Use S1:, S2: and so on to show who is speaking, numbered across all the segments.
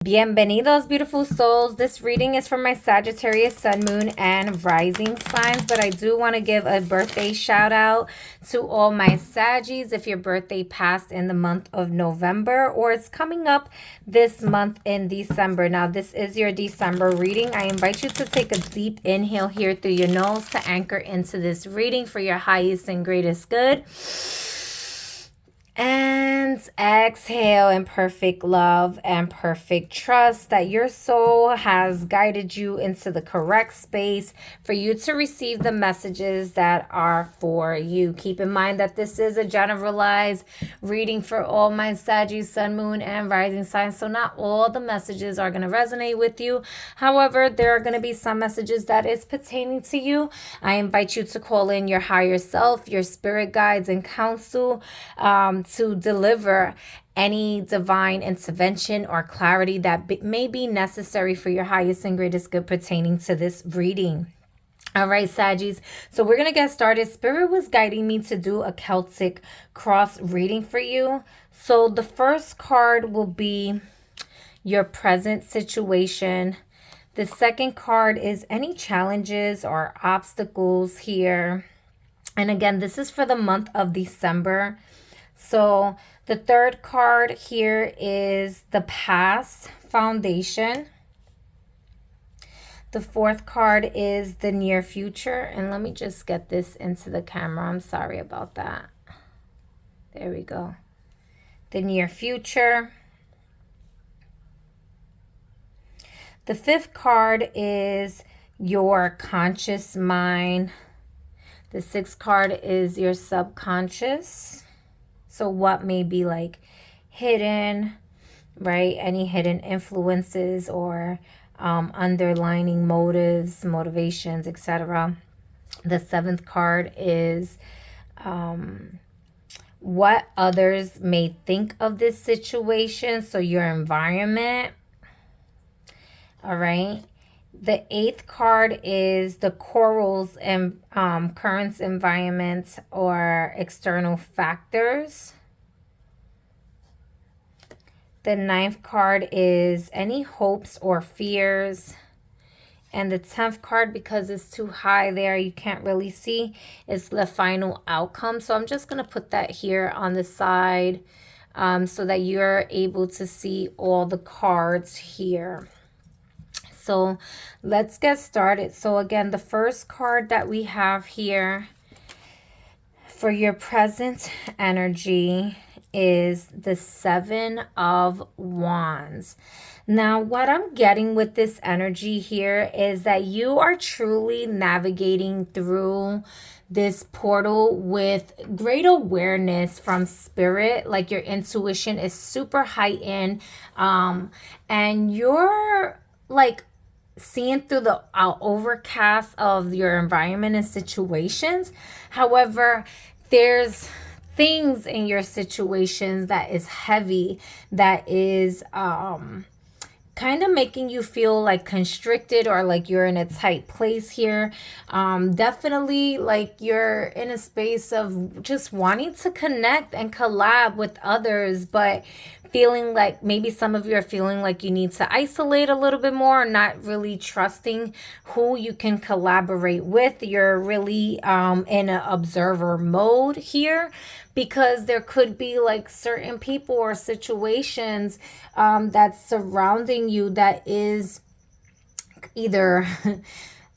S1: Bienvenidos, beautiful souls. This reading is for my Sagittarius, Sun, Moon, and Rising signs, but I do want to give a birthday shout out to all my Saggies. If your birthday passed in the month of November or it's coming up this month in December. Now, this is your December reading. I invite you to take a deep inhale here through your nose to anchor into this reading for your highest and greatest good. And exhale in perfect love and perfect trust that your soul has guided you into the correct space for you to receive the messages that are for you. Keep in mind that this is a generalized reading for all my Saggies, Sun, Moon, and Rising signs. So not all the messages are going to resonate with you. However, there are going to be some messages that is pertaining to you. I invite you to call in your higher self, your spirit guides and counsel, to deliver any divine intervention or clarity that may be necessary for your highest and greatest good pertaining to this reading. All right, Saggies. So we're going to get started. Spirit was guiding me to do a Celtic cross reading for you. So the first card will be your present situation. The second card is any challenges or obstacles here. And again, this is for the month of December. So the third card here is the past foundation. The fourth card is the near future. And let me just get this into the camera. I'm sorry about that. There we go. The near future. The fifth card is your conscious mind. The sixth card is your subconscious. So what may be like hidden, right? Any hidden influences or underlining motives, motivations, etc. The seventh card is what others may think of this situation. So your environment. All right. The eighth card is the corals and currents, environments, or external factors. The ninth card is any hopes or fears. And the 10th card, because it's too high there, you can't really see, is the final outcome. So I'm just going to put that here on the side so that you're able to see all the cards here. So let's get started. So again, the first card that we have here for your present energy is the Seven of Wands. Now, what I'm getting with this energy here is that you are truly navigating through this portal with great awareness from spirit. Like your intuition is super heightened, and you're like seeing through the overcast of your environment and situations. However, there's things in your situations that is heavy, that is kind of making you feel like constricted or like you're in a tight place here. Definitely like you're in a space of just wanting to connect and collab with others, but feeling like maybe some of you are feeling like you need to isolate a little bit more, not really trusting who you can collaborate with. You're really in an observer mode here, because there could be like certain people or situations that's surrounding you that is either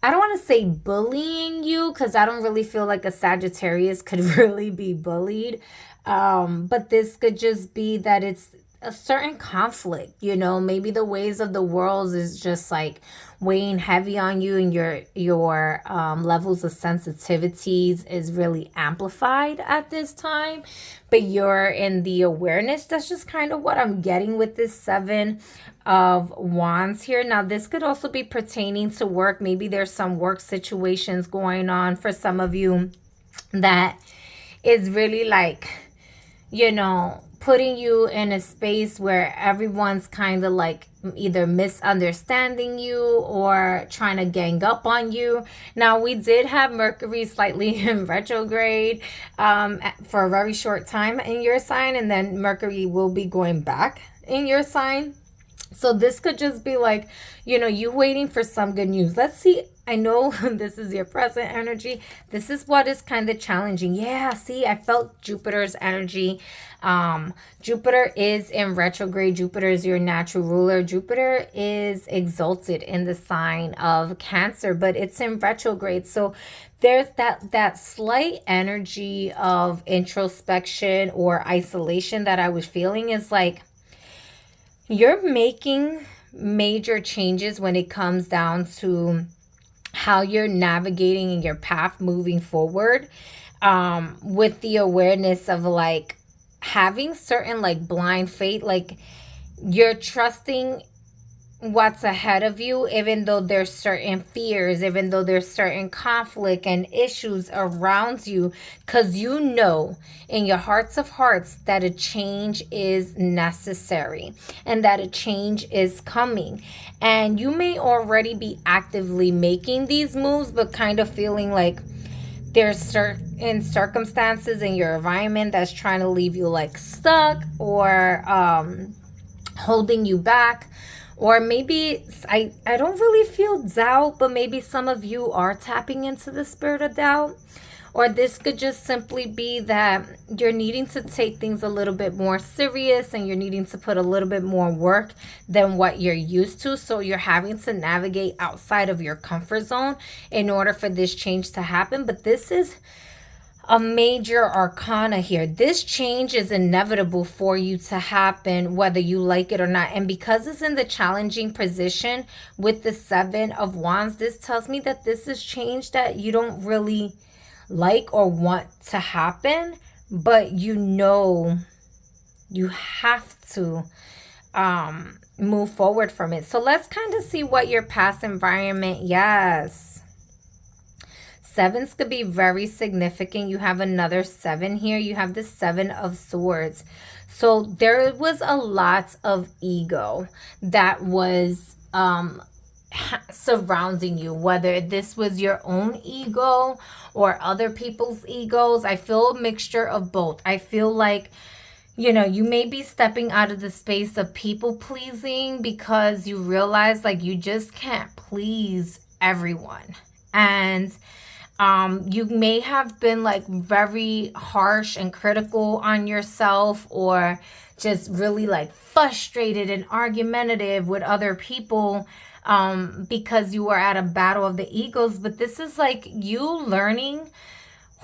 S1: I don't want to say bullying you, because I don't really feel like a Sagittarius could really be bullied. But this could just be that it's a certain conflict, you know, maybe the ways of the world is just like weighing heavy on you, and your levels of sensitivities is really amplified at this time, but you're in the awareness. That's just kind of what I'm getting with this Seven of Wands here. Now, this could also be pertaining to work. Maybe there's some work situations going on for some of you that is really like, you know, putting you in a space where everyone's kind of like either misunderstanding you or trying to gang up on you. Now, we did have Mercury slightly in retrograde for a very short time in your sign, and then Mercury will be going back in your sign. So this could just be like, you know, you waiting for some good news. Let's see. I know this is your present energy. This is what is kind of challenging. Yeah, see, I felt Jupiter's energy. Jupiter is in retrograde. Jupiter is your natural ruler. Jupiter is exalted in the sign of Cancer, but it's in retrograde. So there's that slight energy of introspection or isolation that I was feeling is like, you're making major changes when it comes down to how you're navigating your path moving forward, with the awareness of like having certain like blind faith, like you're trusting what's ahead of you, even though there's certain fears, even though there's certain conflict and issues around you, because you know in your hearts of hearts that a change is necessary and that a change is coming. And you may already be actively making these moves, but kind of feeling like there's certain circumstances in your environment that's trying to leave you like stuck or holding you back. Or maybe, I don't really feel doubt, but maybe some of you are tapping into the spirit of doubt. Or this could just simply be that you're needing to take things a little bit more serious and you're needing to put a little bit more work than what you're used to. So you're having to navigate outside of your comfort zone in order for this change to happen. But this is a major arcana here. This change is inevitable for you to happen, whether you like it or not. And because it's in the challenging position with the 7 of Wands, this tells me that this is change that you don't really like or want to happen, but you know you have to move forward from it. So let's kind of see what your past environment, yes. 7s could be very significant. You have another 7 here. You have the 7 of Swords. So there was a lot of ego that was surrounding you, whether this was your own ego or other people's egos. I feel a mixture of both. I feel like, you know, you may be stepping out of the space of people pleasing because you realize like you just can't please everyone. And you may have been like very harsh and critical on yourself, or just really like frustrated and argumentative with other people because you were at a battle of the egos. But this is like you learning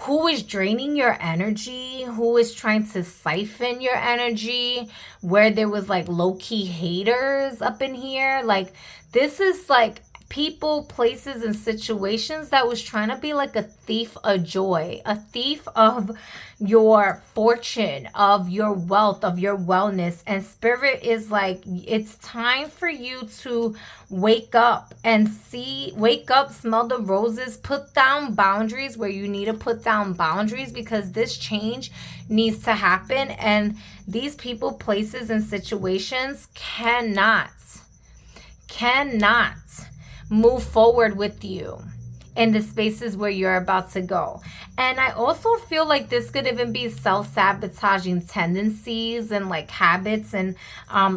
S1: who is draining your energy, who is trying to siphon your energy, where there was like low-key haters up in here. Like this is like people, places, and situations that was trying to be like a thief of joy, a thief of your fortune, of your wealth, of your wellness. And Spirit is like, it's time for you to wake up and see, wake up, smell the roses, put down boundaries where you need to put down boundaries, because this change needs to happen. And these people, places, and situations cannot move forward with you in the spaces where you're about to go. And I also feel like this could even be self-sabotaging tendencies and like habits and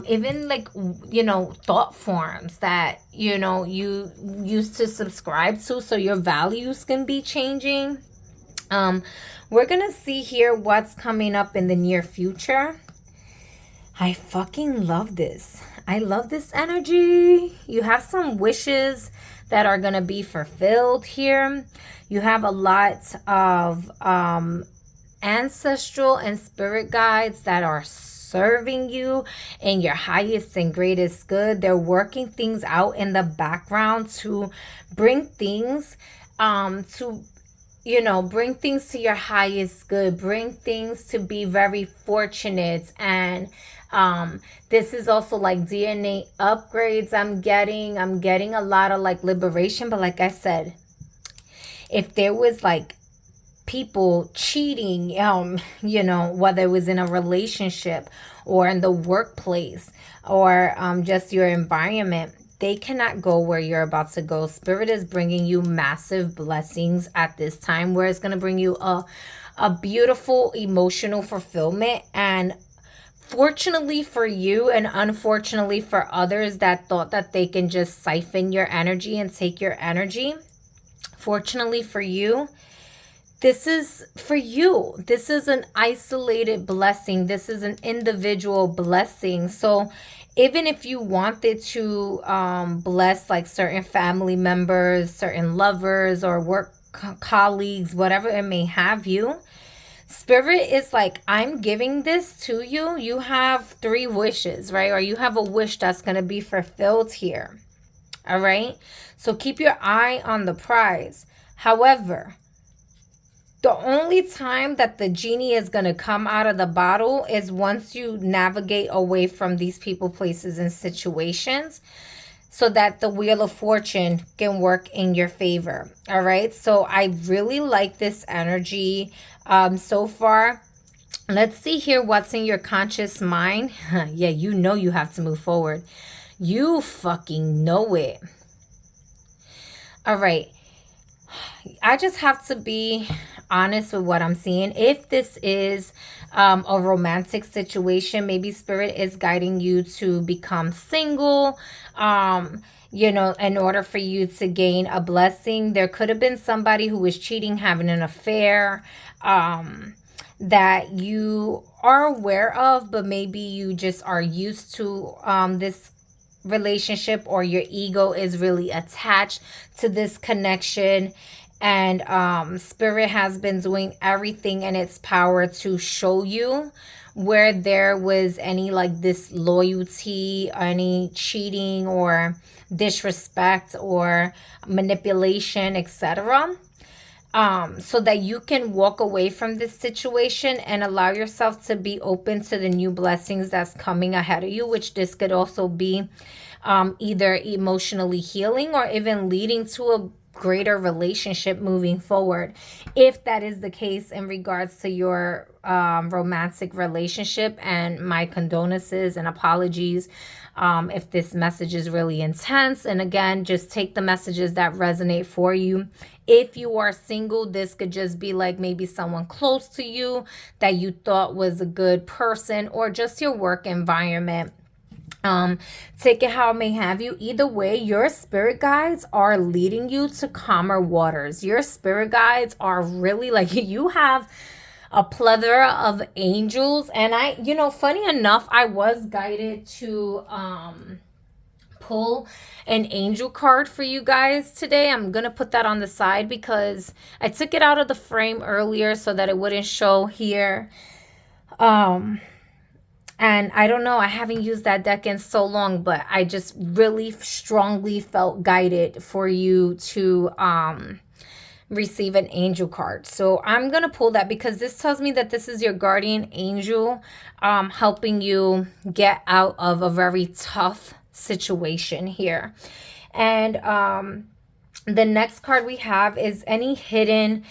S1: even like, you know, thought forms that, you know, you used to subscribe to, so your values can be changing. We're gonna see here what's coming up in the near future. I fucking love this. I love this energy. You have some wishes that are going to be fulfilled here. You have a lot of ancestral and spirit guides that are serving you in your highest and greatest good. They're working things out in the background to bring things bring things to your highest good, bring things to be very fortunate. And this is also like DNA upgrades. I'm getting a lot of like liberation. But like I said, if there was like people cheating, whether it was in a relationship or in the workplace or just your environment, they cannot go where you're about to go. Spirit is bringing you massive blessings at this time, where it's going to bring you a beautiful emotional fulfillment and Fortunately for you and unfortunately for others that thought that they can just siphon your energy and take your energy, fortunately for you, this is for you. This is an isolated blessing. This is an individual blessing. So even if you wanted to bless like certain family members, certain lovers, or work colleagues, whatever it may have you, Spirit is like, I'm giving this to you. You have 3 wishes, right? Or you have a wish that's going to be fulfilled here. All right. So keep your eye on the prize. However, the only time that the genie is going to come out of the bottle is once you navigate away from these people, places, and situations, so that the Wheel of Fortune can work in your favor. All right. So I really like this energy so far. Let's see here what's in your conscious mind. Yeah, you know you have to move forward. You fucking know it. All right. I just have to be honest with what I'm seeing. If this is a romantic situation, maybe Spirit is guiding you to become single, you know, in order for you to gain a blessing. There could have been somebody who was cheating, having an affair, that you are aware of, but maybe you just are used to this relationship, or your ego is really attached to this connection. And Spirit has been doing everything in its power to show you where there was any like disloyalty, any cheating or disrespect or manipulation, etc. So that you can walk away from this situation and allow yourself to be open to the new blessings that's coming ahead of you, which this could also be either emotionally healing or even leading to a greater relationship moving forward, if that is the case in regards to your romantic relationship. And my condolences and apologies if this message is really intense. And again, just take the messages that resonate for you. If you are single, this could just be like maybe someone close to you that you thought was a good person, or just your work environment. Take it how it may have you. Either way, your spirit guides are leading you to calmer waters. Your spirit guides are really like, you have a plethora of angels. And I, you know, funny enough, I was guided to pull an angel card for you guys today. I'm gonna put that on the side because I took it out of the frame earlier so that it wouldn't show here. And I don't know, I haven't used that deck in so long, but I just really strongly felt guided for you to receive an angel card. So I'm going to pull that because this tells me that this is your guardian angel helping you get out of a very tough situation here. And the next card we have is any hidden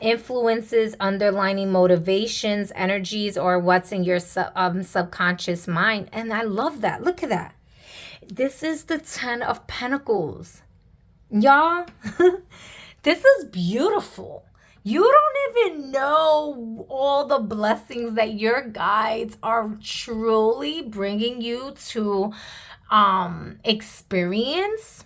S1: influences, underlining motivations, energies, or what's in your subconscious mind. And I love that. Look at that. This is the 10 of Pentacles. Y'all, this is beautiful. You don't even know all the blessings that your guides are truly bringing you to experience.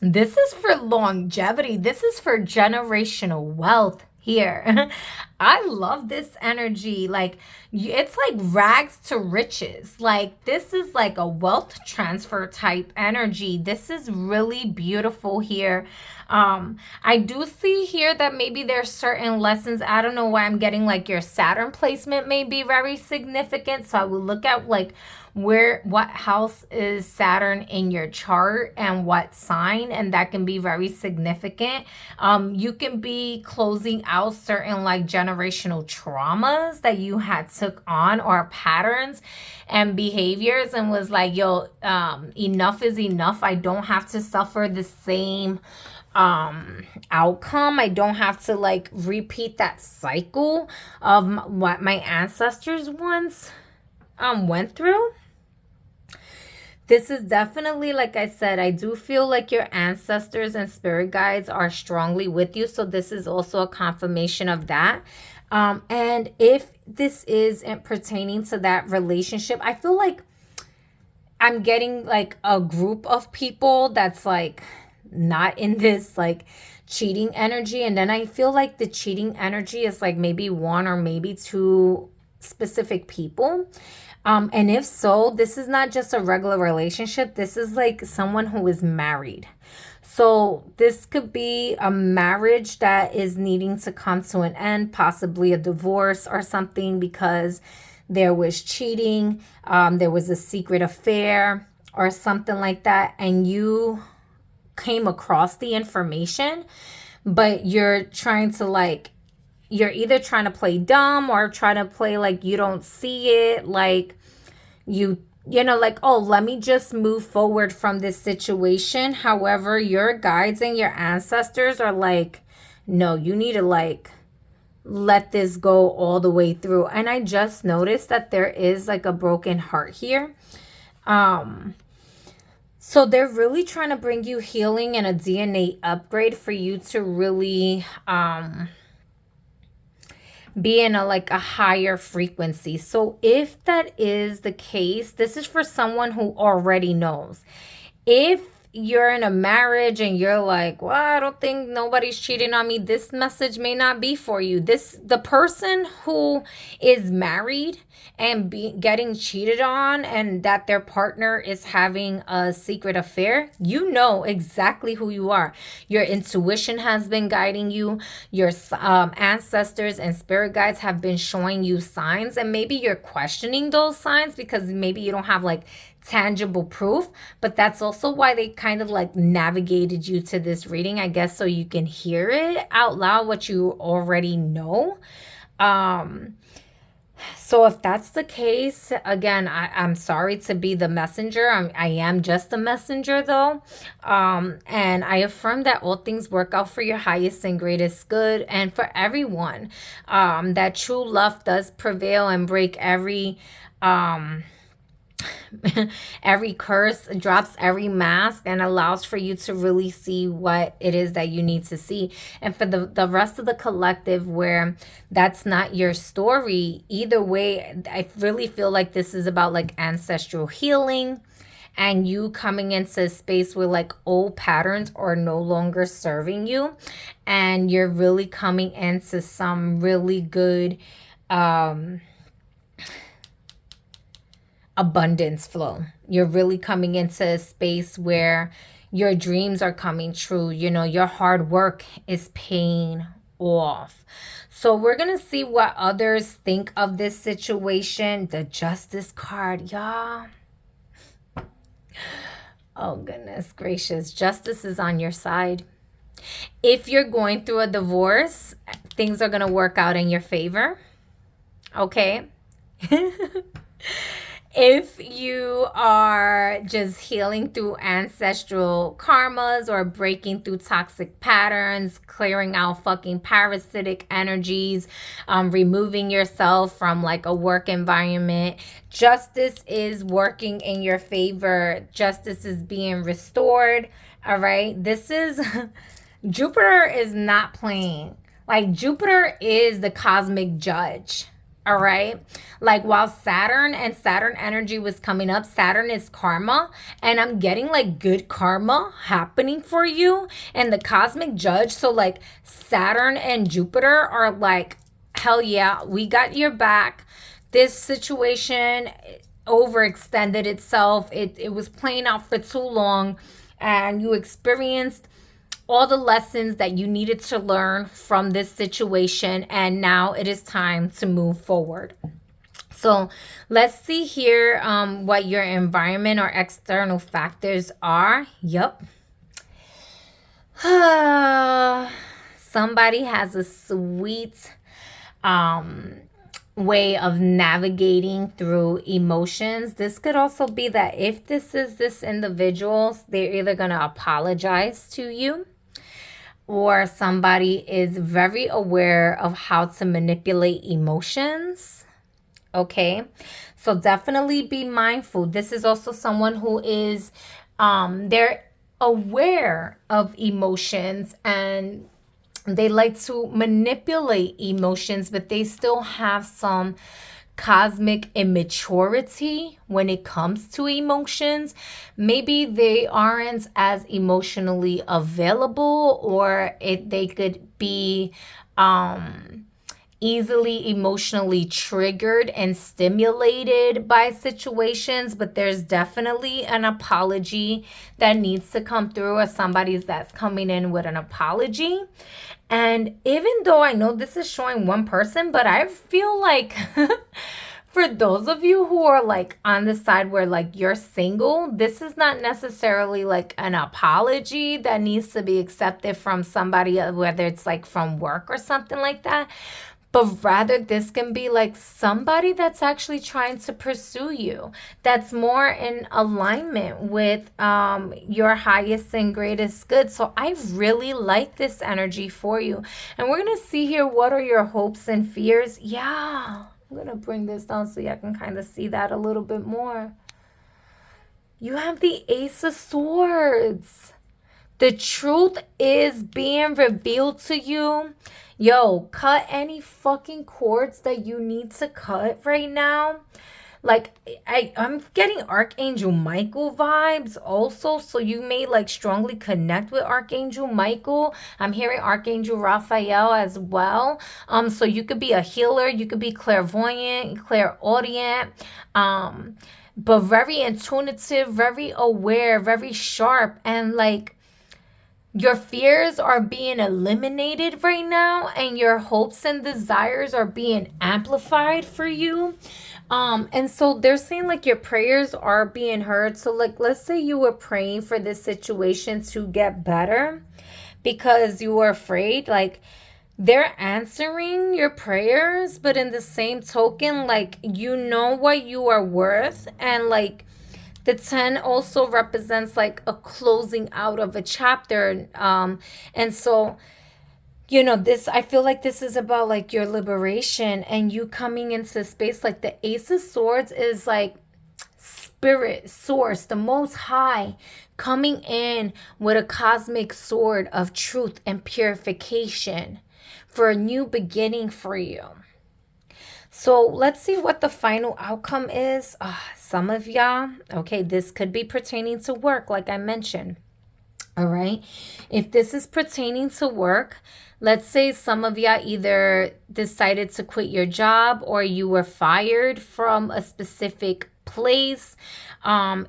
S1: This is for longevity. This is for generational wealth here. I love this energy. Like, it's like rags to riches. Like, this is like a wealth transfer type energy. This is really beautiful here. I do see here that maybe there's certain lessons. I don't know why I'm getting like your Saturn placement may be very significant. So I will look at like what house is Saturn in your chart and what sign, and that can be very significant. You can be closing out certain like generational traumas that you had took on, or patterns and behaviors, and was like, yo, enough is enough. I don't have to suffer the same outcome. I don't have to like repeat that cycle of what my ancestors once went through. This is definitely, like I said, I do feel like your ancestors and spirit guides are strongly with you. So this is also a confirmation of that. And if this isn't pertaining to that relationship, I feel like I'm getting like a group of people that's like not in this like cheating energy. And then I feel like the cheating energy is like maybe one or maybe two specific people. And if so, this is not just a regular relationship. This is like someone who is married. So this could be a marriage that is needing to come to an end, possibly a divorce or something, because there was cheating, there was a secret affair or something like that, and you came across the information, but you're trying to like, you're either trying to play dumb or try to play like you don't see it, like you know, like, oh, let me just move forward from this situation. However, your guides and your ancestors are like, no, you need to like let this go all the way through. And I just noticed that there is like a broken heart here. So they're really trying to bring you healing and a DNA upgrade for you to really be in a like a higher frequency. So if that is the case, this is for someone who already knows. If you're in a marriage and you're like, well, I don't think nobody's cheating on me, this message may not be for you. The person who is married and getting cheated on, and that their partner is having a secret affair, you know exactly who you are. Your intuition has been guiding you. Your ancestors and spirit guides have been showing you signs, and maybe you're questioning those signs because maybe you don't have like tangible proof, but that's also why they kind of like navigated you to this reading, I guess, so you can hear it out loud, what you already know. So if that's the case, again, I'm sorry to be the messenger. I am just a messenger though. And I affirm that all things work out for your highest and greatest good and for everyone. That true love does prevail and break every every curse, drops every mask, and allows for you to really see what it is that you need to see. And for the rest of the collective where that's not your story, either way, I really feel like this is about like ancestral healing and you coming into a space where like old patterns are no longer serving you, and you're really coming into some really good abundance flow. You're really coming into a space where your dreams are coming true. You know, your hard work is paying off. So we're going to see what others think of this situation. The Justice card, y'all. Oh, goodness gracious. Justice is on your side. If you're going through a divorce, things are going to work out in your favor. Okay? If you are just healing through ancestral karmas or breaking through toxic patterns, clearing out fucking parasitic energies, removing yourself from like a work environment, justice is working in your favor. Justice is being restored. All right. This is Jupiter is not playing. Like Jupiter is the cosmic judge. All right. Like while Saturn and Saturn energy was coming up, Saturn is karma, and I'm getting like good karma happening for you and the cosmic judge. So like Saturn and Jupiter are like, hell yeah, we got your back. This situation overextended itself. It was playing out for too long, and you experienced all the lessons that you needed to learn from this situation, and now it is time to move forward. So let's see here what your environment or external factors are. Yep. Somebody has a sweet way of navigating through emotions. This could also be that if this is this individual, they're either going to apologize to you, or somebody is very aware of how to manipulate emotions. Okay, so definitely be mindful. This is also someone who is, they're aware of emotions, and They like to manipulate emotions, but they still have some cosmic immaturity when it comes to emotions. Maybe they aren't as emotionally available, or they could be easily emotionally triggered and stimulated by situations, but there's definitely an apology that needs to come through, as somebody's that's coming in with an apology. And even though I know this is showing one person, but I feel like for those of you who are like on the side where like you're single, this is not necessarily like an apology that needs to be accepted from somebody, whether it's like from work or something like that. But rather, this can be like somebody that's actually trying to pursue you, that's more in alignment with your highest and greatest good. So I really like this energy for you. And we're going to see here, what are your hopes and fears? Yeah, I'm going to bring this down so y'all can kind of see that a little bit more. You have the Ace of Swords. The truth is being revealed to you. Yo, cut any fucking cords that you need to cut right now. Like, I'm getting Archangel Michael vibes also. So you may like strongly connect with Archangel Michael. I'm hearing Archangel Raphael as well. So you could be a healer. You could be clairvoyant, clairaudient. But very intuitive, very aware, very sharp. And like, your fears are being eliminated right now, and your hopes and desires are being amplified for you. And so they're saying like your prayers are being heard. So like, let's say you were praying for this situation to get better because you were afraid, like they're answering your prayers, but in the same token, like, you know what you are worth. And like, the 10 also represents like a closing out of a chapter. And so, you know, this, I feel like this is about like your liberation and you coming into space. Like the Ace of Swords is like spirit, source, the most high, coming in with a cosmic sword of truth and purification for a new beginning for you. So let's see what the final outcome is. Some of y'all, okay, this could be pertaining to work, like I mentioned. All right. If this is pertaining to work, let's say some of y'all either decided to quit your job or you were fired from a specific place.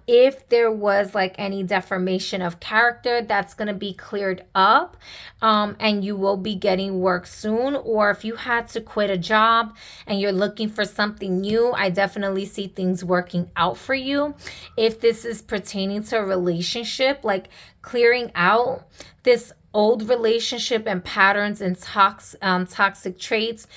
S1: If there was like any defamation of character, that's going to be cleared up, and you will be getting work soon. Or if you had to quit a job and you're looking for something new, I definitely see things working out for you. If this is pertaining to a relationship, like clearing out this old relationship and patterns and toxic traits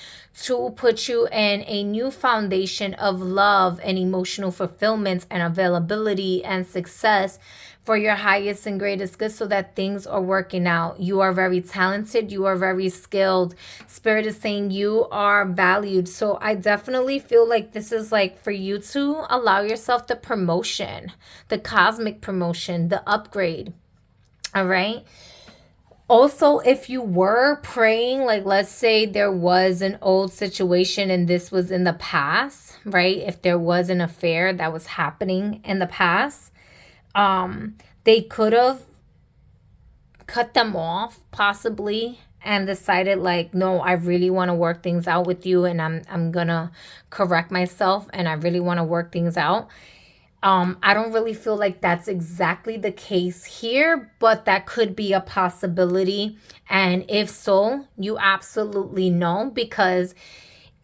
S1: to put you in a new foundation of love and emotional fulfillment and availability and success for your highest and greatest good, so that things are working out. You are very talented. You are very skilled. Spirit is saying you are valued. So I definitely feel like this is like for you to allow yourself the promotion, the cosmic promotion, the upgrade. All right. Also, if you were praying, like let's say there was an old situation and this was in the past, right? If there was an affair that was happening in the past, they could have cut them off possibly and decided like, no, I really want to work things out with you, and I'm gonna correct myself and I really want to work things out. I don't really feel like that's exactly the case here, but that could be a possibility. And if so, you absolutely know, because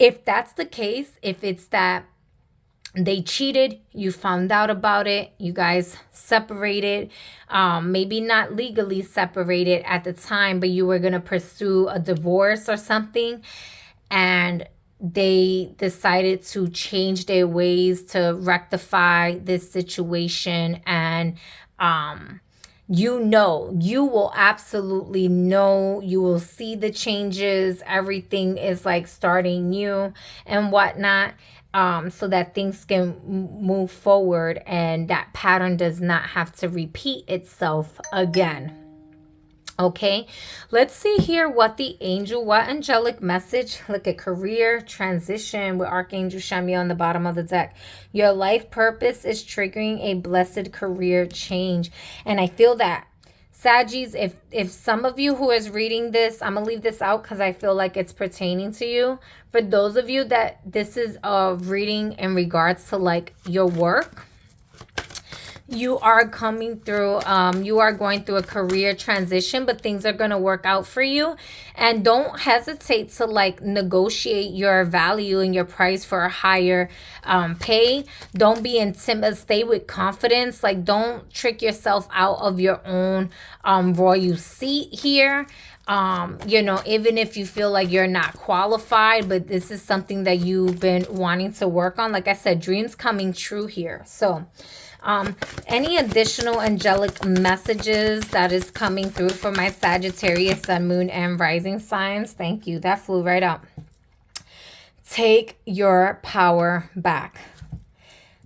S1: if that's the case, if it's that they cheated, you found out about it, you guys separated, maybe not legally separated at the time, but you were going to pursue a divorce or something, and they decided to change their ways to rectify this situation. And you know, you will absolutely know, you will see the changes. Everything is like starting new and whatnot, so that things can move forward and that pattern does not have to repeat itself again. Okay, let's see here what angelic message. Look at career transition with Archangel Shamiel on the bottom of the deck. Your life purpose is triggering a blessed career change. And I feel that, Saggies, if some of you who is reading this, I'm going to leave this out because I feel like it's pertaining to you. For those of you that this is a reading in regards to like your work, you are coming through, you are going through a career transition, but things are going to work out for you. And don't hesitate to like negotiate your value and your price for a higher pay. Don't be intimidated. Stay with confidence. Like, don't trick yourself out of your own royal seat here. You know, even if you feel like you're not qualified, but this is something that you've been wanting to work on. Like I said, dreams coming true here. So any additional angelic messages that is coming through for my Sagittarius, Sun, Moon, and Rising signs? Thank you. That flew right out. Take your power back.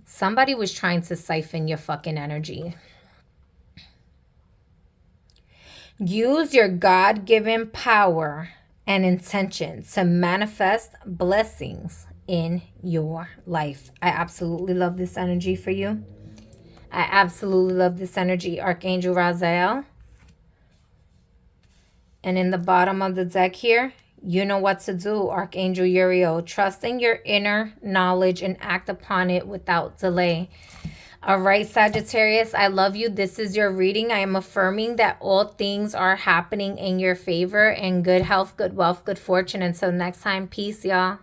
S1: Somebody was trying to siphon your fucking energy. Use your God-given power and intention to manifest blessings in your life. I absolutely love this energy for you. I absolutely love this energy, Archangel Raziel. And in the bottom of the deck here, you know what to do, Archangel Uriel. Trust in your inner knowledge and act upon it without delay. All right, Sagittarius, I love you. This is your reading. I am affirming that all things are happening in your favor, and good health, good wealth, good fortune. Until next time, peace, y'all.